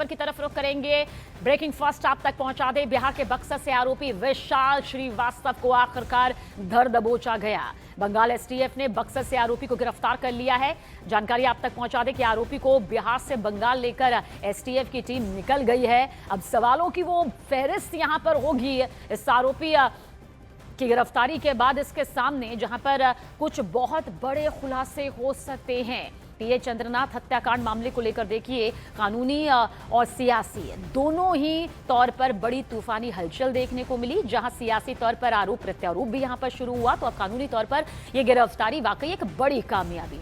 की तरफ रुख करेंगे। ब्रेकिंग फास्ट आप तक पहुंचा दे। बिहार के बक्सर से आरोपी विशाल श्रीवास्तव को आखिरकार धर दबोचा गया। बंगाल एसटीएफ ने बक्सर से आरोपी को गिरफ्तार कर लिया है। जानकारी आप तक पहुंचा दे कि आरोपी को बिहार से बंगाल लेकर एसटीएफ की टीम निकल गई है। अब सवालों की वो फहरिस्त यहां पर होगी इस आरोपी की गिरफ्तारी के बाद इसके सामने, जहां पर कुछ बहुत बड़े खुलासे हो सकते हैं। पीए चंद्रनाथ हत्याकांड मामले को लेकर देखिए, कानूनी और सियासी दोनों ही तौर पर बड़ी तूफानी हलचल देखने को मिली। जहां सियासी तौर पर आरोप प्रत्यारोप भी यहां पर शुरू हुआ, तो अब कानूनी तौर पर यह गिरफ्तारी वाकई एक बड़ी कामयाबी।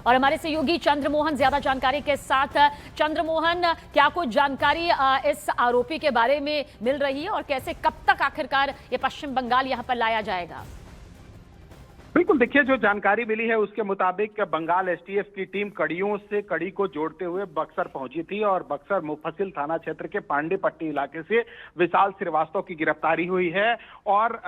और हमारे सहयोगी चंद्रमोहन ज्यादा जानकारी के साथ। चंद्रमोहन, क्या कुछ जानकारी इस आरोपी के बारे में मिल रही है और कैसे, कब तक आखिरकार ये पश्चिम बंगाल यहां पर लाया जाएगा? बिल्कुल, देखिए, जो जानकारी मिली है उसके मुताबिक बंगाल एसटीएफ की टीम कड़ियों से कड़ी को जोड़ते हुए बक्सर पहुंची थी और बक्सर मुफस्सिल थाना क्षेत्र के पांडेपट्टी इलाके से विशाल श्रीवास्तव की गिरफ्तारी हुई है। और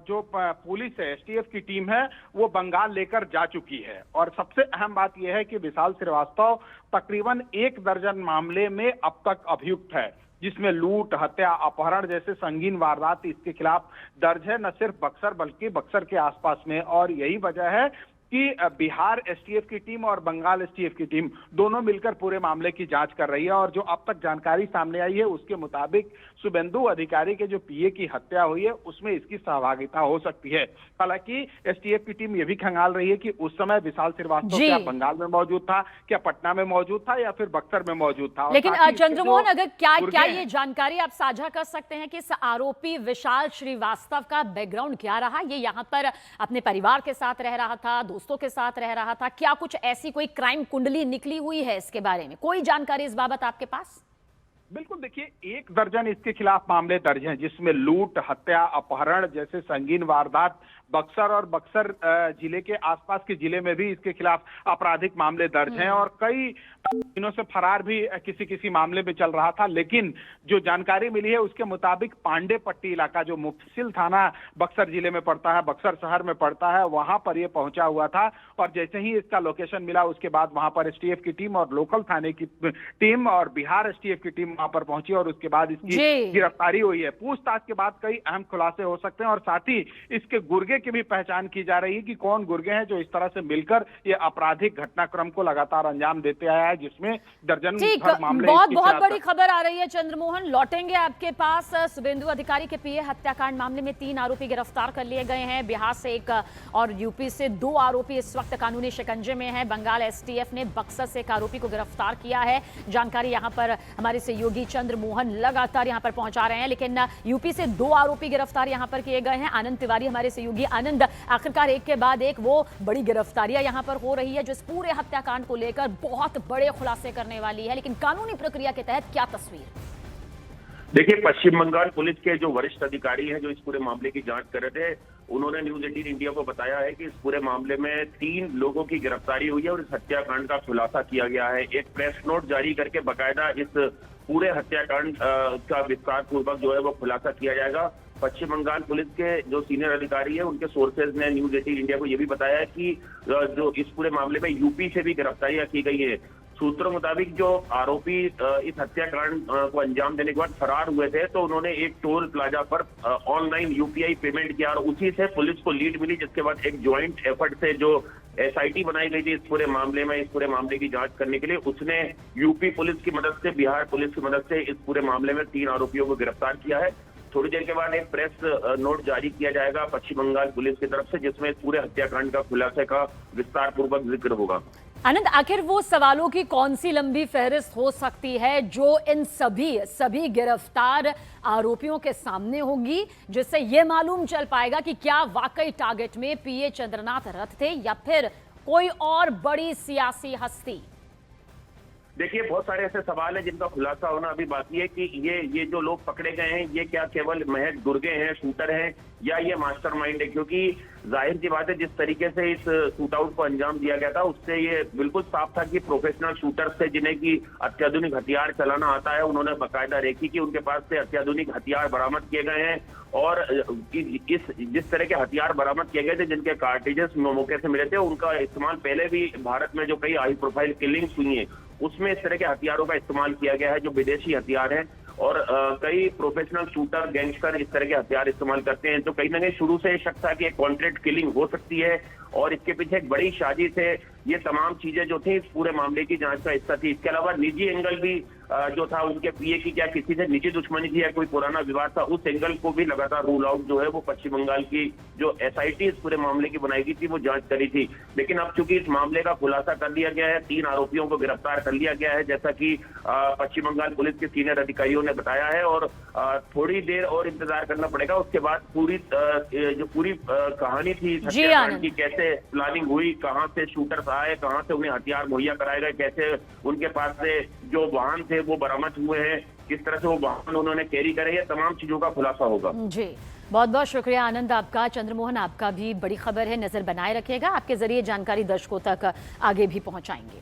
जो पुलिस है, एसटीएफ की टीम है, वो बंगाल लेकर जा चुकी है। और सबसे अहम बात यह है कि विशाल श्रीवास्तव तकरीबन 1 दर्जन मामले में अब तक अभियुक्त है, जिसमें लूट, हत्या, अपहरण जैसे संगीन वारदात इसके खिलाफ दर्ज है, न सिर्फ बक्सर बल्कि बक्सर के आसपास में। और यही वजह है कि बिहार एसटीएफ की टीम और बंगाल एसटीएफ की टीम दोनों मिलकर पूरे मामले की जांच कर रही है। और जो अब तक जानकारी सामने आई है उसके मुताबिक शुभेंदु अधिकारी के जो पीए की हत्या हुई है उसमें इसकी सहभागिता हो सकती है। हालांकि एसटीएफ की टीम ये भी खंगाल रही है कि उस समय विशाल श्रीवास्तव क्या बंगाल में मौजूद था, क्या पटना में मौजूद था, या फिर बक्सर में मौजूद था। लेकिन चंद्रमोहन, अगर क्या ये जानकारी आप साझा कर सकते हैं कि इस आरोपी विशाल श्रीवास्तव का बैकग्राउंड क्या रहा? ये यहाँ पर अपने परिवार के साथ रह रहा था, दोस्तों के साथ रह रहा था, क्या कुछ ऐसी कोई क्राइम कुंडली निकली हुई है इसके बारे में? कोई जानकारी इस बाबत आपके पास? बिल्कुल, देखिए, 1 दर्जन इसके खिलाफ मामले दर्ज हैं, जिसमें लूट, हत्या, अपहरण जैसे संगीन वारदात बक्सर और बक्सर जिले के आसपास के जिले में भी इसके खिलाफ आपराधिक मामले दर्ज हैं। और कई दिनों से फरार भी किसी मामले में चल रहा था। लेकिन जो जानकारी मिली है उसके मुताबिक पांडेपट्टी इलाका, जो मुफस्सिल थाना बक्सर जिले में पड़ता है, बक्सर शहर में पड़ता है, वहां पर ये पहुंचा हुआ था। और जैसे ही इसका लोकेशन मिला उसके बाद वहां पर एसटीएफ की टीम और लोकल थाने की टीम और बिहार एसटीएफ की टीम वहां पर पहुंची और उसके बाद इसकी गिरफ्तारी हुई है। पूछताछ के बाद कई अहम खुलासे हो सकते हैं और साथ ही इसके गुर्गे की भी पहचान की जा रही है कि कौन गुर्गे हैं जो इस तरह से मिलकर ये आपराधिक घटनाक्रम को लगातार अंजाम देते आया है, जिसमें दर्जन मामले। बहुत बड़ी खबर आ रही है चंद्रमोहन, लौटेंगे आपके पास। शुभेंदु अधिकारी के पीए हत्याकांड मामले में 3 आरोपी गिरफ्तार कर लिए गए हैं। बिहार से 1 और यूपी से 2 आरोपी इस वक्त कानूनी शिकंजे में हैं। बंगाल एसटीएफ ने बक्सर से 1 आरोपी को गिरफ्तार किया है। जानकारी यहां पर हमारे सहयोगी चंद्रमोहन लगातार यहां पर पहुंचा रहे हैं। लेकिन यूपी से 2 आरोपी गिरफ्तार यहां पर किए गए हैं। आनंद तिवारी हमारे सहयोगी। आनंद, आखिरकार एक के बाद एक वो बड़ी गिरफ्तारियां यहां पर हो रही है जो इस पूरे हत्याकांड को लेकर बहुत बड़े खुलासे करने वाली है, लेकिन कानूनी प्रक्रिया के तहत क्या तस्वीर? देखिए, पश्चिम बंगाल पुलिस के जो वरिष्ठ अधिकारी हैं जो इस पूरे मामले की जांच कर रहे थे, उन्होंने न्यूज 18 इंडिया को बताया है कि इस पूरे मामले में 3 लोगों की गिरफ्तारी हुई है और इस हत्याकांड का खुलासा किया गया है। एक प्रेस नोट जारी करके बाकायदा इस पूरे हत्याकांड का विस्तार पूर्वक जो है वो खुलासा किया जाएगा। पश्चिम बंगाल पुलिस के जो सीनियर अधिकारी है उनके सोर्सेज ने न्यूज 18 इंडिया को ये भी बताया है कि जो इस पूरे मामले में यूपी से भी गिरफ्तारियां की गई है। सूत्रों मुताबिक जो आरोपी इस हत्याकांड को अंजाम देने के बाद फरार हुए थे, तो उन्होंने एक टोल प्लाजा पर ऑनलाइन यूपीआई पेमेंट किया और उसी से पुलिस को लीड मिली, जिसके बाद एक ज्वाइंट एफर्ट से जो एसआईटी बनाई गई थी इस पूरे मामले में, इस पूरे मामले की जांच करने के लिए, उसने यूपी पुलिस की मदद से, बिहार पुलिस की मदद से इस पूरे मामले में 3 आरोपियों को गिरफ्तार किया है। थोड़ी देर के बाद एक प्रेस नोट जारी किया जाएगा पश्चिम बंगाल पुलिस की तरफ से, जिसमें पूरे हत्याकांड का खुलासे का विस्तार पूर्वक जिक्र होगा। आनंद, आखिर वो सवालों की कौन सी लंबी फहरिस्त हो सकती है जो इन सभी गिरफ्तार आरोपियों के सामने होगी, जिससे ये मालूम चल पाएगा कि क्या वाकई टारगेट में पीए चंद्रनाथ रथ थे या फिर कोई और बड़ी सियासी हस्ती? देखिए, बहुत सारे ऐसे सवाल हैं जिनका खुलासा होना अभी बाकी है कि ये जो लोग पकड़े गए हैं ये क्या केवल महज गुर्गे हैं, शूटर हैं, या ये मास्टरमाइंड है? क्योंकि जाहिर सी बात है, जिस तरीके से इस शूटआउट को अंजाम दिया गया था उससे ये बिल्कुल साफ था कि प्रोफेशनल शूटर्स थे जिन्हें की अत्याधुनिक हथियार चलाना आता है। उन्होंने बाकायदा रेकी की, उनके पास से अत्याधुनिक हथियार बरामद किए गए हैं और जिस तरह के हथियार बरामद किए गए थे, जिनके कार्टिजेस मौके से मिले थे, उनका इस्तेमाल पहले भी भारत में जो कई हाई प्रोफाइल किलिंग्स हुई हैं उसमें इस तरह के हथियारों का इस्तेमाल किया गया है जो विदेशी हथियार हैं। और कई प्रोफेशनल शूटर गैंगस्टर इस तरह के हथियार इस्तेमाल करते हैं। तो कहीं ना कहीं शुरू से शक था कि एक कॉन्ट्रैक्ट किलिंग हो सकती है और इसके पीछे एक बड़ी साजिश है। ये तमाम चीजें जो थी इस पूरे मामले की जांच का हिस्सा थी। इसके अलावा निजी एंगल भी जो था उनके पीए की क्या किसी से निजी दुश्मनी थी या कोई पुराना विवाद था, उस एंगल को भी लगातार रूल आउट जो है वो पश्चिम बंगाल की जो एसआईटी इस पूरे मामले की बनाई गई थी वो जांच करी थी। लेकिन अब चूंकि इस मामले का खुलासा कर दिया गया है, 3 आरोपियों को गिरफ्तार कर लिया गया है जैसा कि पश्चिम बंगाल पुलिस के सीनियर अधिकारियों ने बताया है। और थोड़ी देर और इंतजार करना पड़ेगा, उसके बाद जो पूरी कहानी थी हत्याकांड की, कैसे प्लानिंग हुई, कहां से शूटर्स आए, कहां से उन्हें हथियार मुहैया कराए गए, कैसे उनके पास से जो वाहन थे वो बरामद हुए हैं, किस तरह से वो वाहन उन्होंने कैरी करे, ये तमाम चीजों का खुलासा होगा। जी, बहुत बहुत शुक्रिया आनंद आपका। चंद्रमोहन, आपका भी बड़ी खबर है, नजर बनाए रखिएगा, आपके जरिए जानकारी दर्शकों तक आगे भी पहुंचाएंगे।